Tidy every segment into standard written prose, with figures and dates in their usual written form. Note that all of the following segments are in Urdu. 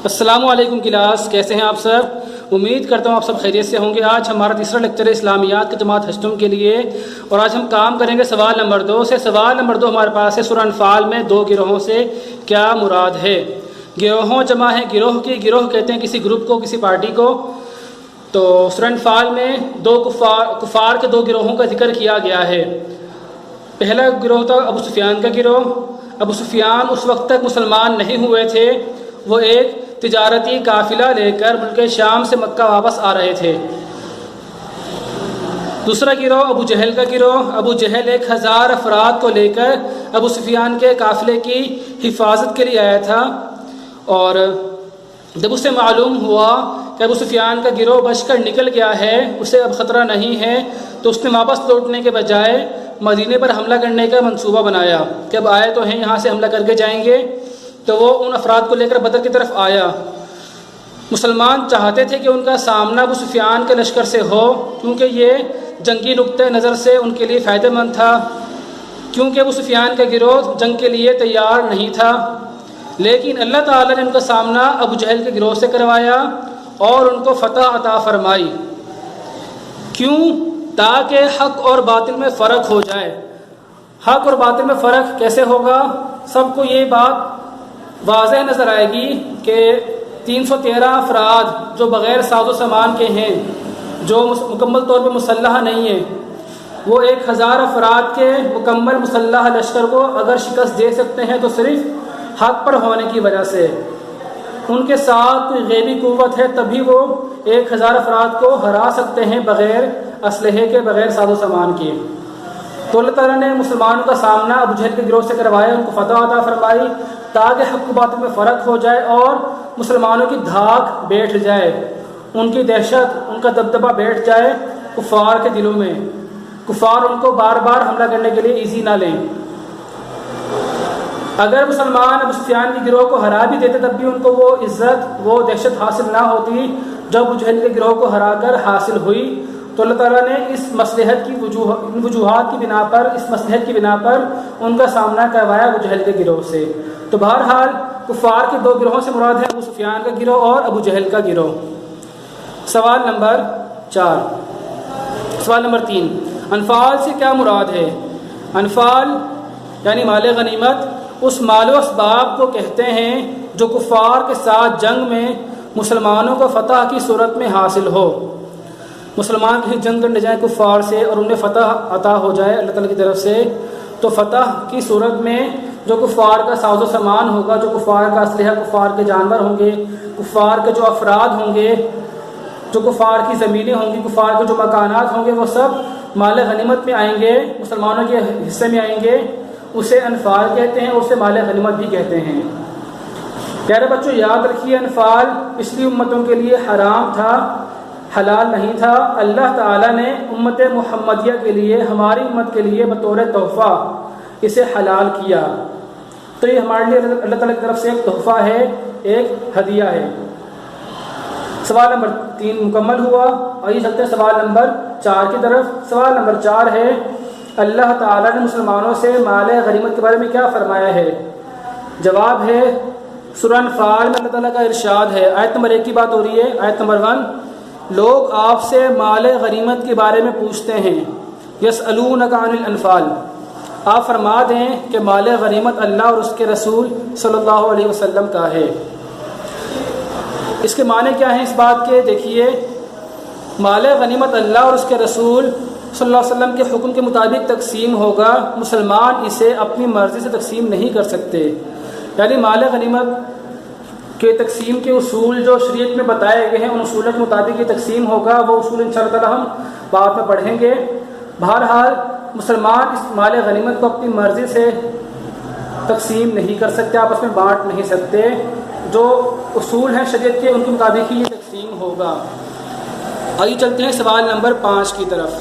السلام علیکم کلاس، کیسے ہیں آپ سب؟ امید کرتا ہوں آپ سب خیریت سے ہوں گے۔ آج ہمارا تیسرا لیکچر ہے اسلامیات کا جماعت ہشتم کے لیے، اور آج ہم کام کریں گے سوال نمبر 2 سے۔ سوال نمبر 2 ہمارے پاس ہے سورہ انفال میں 2 گروہوں سے کیا مراد ہے؟ گروہوں جمع ہے گروہ کی، گروہ کہتے ہیں کسی گروپ کو، کسی پارٹی کو۔ تو سورہ انفال میں کفار کے 2 گروہوں کا ذکر کیا گیا ہے۔ پہلا گروہ تھا ابو سفیان کا گروہ۔ ابو سفیان اس وقت تک مسلمان نہیں ہوئے تھے، وہ ایک تجارتی قافلہ لے کر ملک شام سے مکہ واپس آ رہے تھے۔ دوسرا گروہ ابو جہل کا گروہ۔ ابو جہل 1000 افراد کو لے کر ابو سفیان کے قافلے کی حفاظت کے لیے آیا تھا، اور جب اسے معلوم ہوا کہ ابو سفیان کا گروہ بچ کر نکل گیا ہے، اسے اب خطرہ نہیں ہے، تو اس نے واپس لوٹنے کے بجائے مدینے پر حملہ کرنے کا منصوبہ بنایا کہ اب آئے تو ہیں، یہاں سے حملہ کر کے جائیں گے۔ تو وہ ان افراد کو لے کر بدر کی طرف آیا۔ مسلمان چاہتے تھے کہ ان کا سامنا ابو سفیان کے لشکر سے ہو، کیونکہ یہ جنگی نقطۂ نظر سے ان کے لیے فائدہ مند تھا، کیونکہ ابو سفیان کا گروہ جنگ کے لیے تیار نہیں تھا۔ لیکن اللہ تعالیٰ نے ان کا سامنا ابو جہل کے گروہ سے کروایا اور ان کو فتح عطا فرمائی۔ کیوں؟ تاکہ حق اور باطل میں فرق ہو جائے۔ حق اور باطل میں فرق کیسے ہوگا؟ سب کو یہ بات واضح نظر آئے گی کہ 313 افراد جو بغیر ساز و سامان کے ہیں، جو مکمل طور پہ مسلح نہیں ہیں، وہ 1000 افراد کے مکمل مسلح لشکر کو اگر شکست دے سکتے ہیں تو صرف حق پر ہونے کی وجہ سے۔ ان کے ساتھ کوئی غیبی قوت ہے تبھی وہ 1000 افراد کو ہرا سکتے ہیں بغیر اسلحے کے، بغیر ساز و سامان کے۔ تو اللہ تعالیٰ نے مسلمانوں کا سامنا ابو جہل کے گروہ سے کروایا، ان کو فتح عطا فرمائی تاکہ حق و باطل میں فرق ہو جائے اور مسلمانوں کی دھاک بیٹھ جائے، ان کی دہشت، ان کا دبدبہ بیٹھ جائے کفار کے دلوں میں، کفار ان کو بار بار حملہ کرنے کے لیے ایزی نہ لیں۔ اگر مسلمان ابو سفیان کے گروہ کو ہرا بھی دیتے تب بھی ان کو وہ عزت، وہ دہشت حاصل نہ ہوتی جو ابو جہل کے گروہ کو ہرا کر حاصل ہوئی۔ تو اللہ تعالیٰ نے اس مصلحت کی وجوہات کی بنا پر، اس مصلحت کی بنا پر ان کا سامنا کروایا ابو جہل کے گروہ سے۔ تو بہرحال کفار کے 2 گروہوں سے مراد ہے ابو سفیان کا گروہ اور ابو جہل کا گروہ۔ سوال نمبر 4، سوال نمبر 3، انفال سے کیا مراد ہے؟ انفال یعنی مال غنیمت اس مال و اسباب کو کہتے ہیں جو کفار کے ساتھ جنگ میں مسلمانوں کو فتح کی صورت میں حاصل ہو۔ مسلمان کہیں جنگ کرنے جائیں کفار سے اور انہیں فتح عطا ہو جائے اللہ تعالیٰ کی طرف سے، تو فتح کی صورت میں جو کفار کا ساز و سامان ہوگا، جو کفار کا اسلحہ، کفار کے جانور ہوں گے، کفار کے جو افراد ہوں گے، جو کفار کی زمینیں ہوں گی، کفار کے جو مکانات ہوں گے، وہ سب مال غنیمت میں آئیں گے، مسلمانوں کے حصے میں آئیں گے۔ اسے انفال کہتے ہیں اور اسے مال غنیمت بھی کہتے ہیں۔ پیارے بچوں یاد رکھیے، انفال پچھلی امتوں کے لیے حرام تھا، حلال نہیں تھا۔ اللہ تعالیٰ نے امت محمدیہ کے لیے، ہماری امت کے لیے بطور تحفہ اسے حلال کیا۔ تو یہ ہمارے لیے اللہ تعالیٰ کی طرف سے ایک تحفہ ہے، ایک ہدیہ ہے۔ سوال نمبر 3 مکمل ہوا، اور یہ چلتے ہیں سوال نمبر 4 کی طرف۔ سوال نمبر 4 ہے، اللہ تعالیٰ نے مسلمانوں سے مال غنیمت کے بارے میں کیا فرمایا ہے؟ جواب ہے سورہ انفال میں اللہ تعالیٰ کا ارشاد ہے، آیت نمبر 1 کی بات ہو رہی ہے، آیت نمبر 1، لوگ آپ سے مال غنیمت کے بارے میں پوچھتے ہیں، یسألونک عن الانفال، آپ فرما دیں کہ مال غنیمت اللہ اور اس کے رسول صلی اللہ علیہ وسلم کا ہے۔ اس کے معنی کیا ہیں اس بات کے؟ دیکھیے، مال غنیمت اللہ اور اس کے رسول صلی اللہ علیہ وسلم کے حکم کے مطابق تقسیم ہوگا، مسلمان اسے اپنی مرضی سے تقسیم نہیں کر سکتے۔ یعنی مال غنیمت کے تقسیم کے اصول جو شریعت میں بتائے گئے ہیں، ان اصولوں کے مطابق یہ تقسیم ہوگا۔ وہ اصول انشاءاللہ تعالی ہم بعد میں پڑھیں گے۔ بہرحال مسلمان اس مال غنیمت کو اپنی مرضی سے تقسیم نہیں کر سکتے، آپس میں بانٹ نہیں سکتے۔ جو اصول ہیں شریعت کے، ان کے مطابق ہی یہ تقسیم ہوگا۔ آئیے چلتے ہیں سوال نمبر 5 کی طرف۔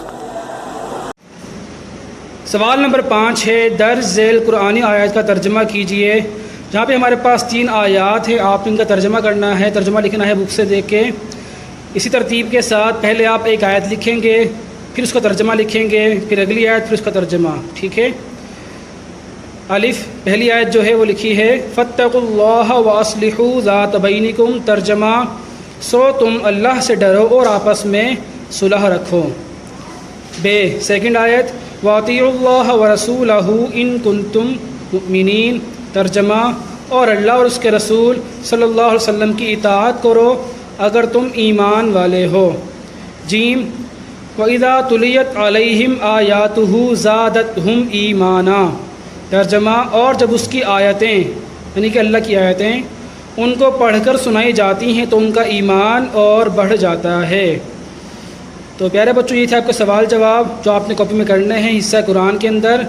سوال نمبر 5 ہے، درج ذیل قرآنی آیات کا ترجمہ کیجئے۔ جہاں پہ ہمارے پاس 3 آیات ہیں، آپ ان کا ترجمہ کرنا ہے، ترجمہ لکھنا ہے بک سے دیکھ کے۔ اسی ترتیب کے ساتھ پہلے آپ ایک آیت لکھیں گے، پھر اس کا ترجمہ لکھیں گے، پھر اگلی آیت، پھر اس کا ترجمہ، ٹھیک ہے؟ الف پہلی آیت جو ہے وہ لکھی ہے فاتقوا اللہ واصلحوا ذات بینکم، ترجمہ سو تم اللہ سے ڈرو اور آپس میں صلح رکھو۔ بے سیکنڈ آیت واطیعوا اللہ ورسولہ ان کنتم مؤمنین، ترجمہ اور اللہ اور اس کے رسول صلی اللہ علیہ وسلم کی اطاعت کرو اگر تم ایمان والے ہو۔ جیم وَإِذَا تُلِيَتْ عَلَيْهِمْ آيَاتُهُ زَادَتْهُمْ ایمانا، ترجمہ اور جب اس کی آیتیں یعنی کہ اللہ کی آیتیں ان کو پڑھ کر سنائی جاتی ہیں تو ان کا ایمان اور بڑھ جاتا ہے۔ تو پیارے بچوں یہ تھے آپ کے سوال جواب جو آپ نے کاپی میں کرنے ہیں حصہ قرآن کے اندر۔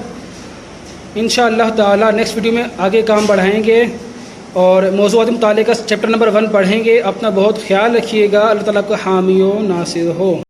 انشاءاللہ تعالی نیکسٹ ویڈیو میں آگے کام بڑھائیں گے اور موضوعات متعلقہ چیپٹر نمبر 1 پڑھیں گے۔ اپنا بہت خیال رکھیے گا، اللہ تعالیٰ کو حامی و ناصر ہو۔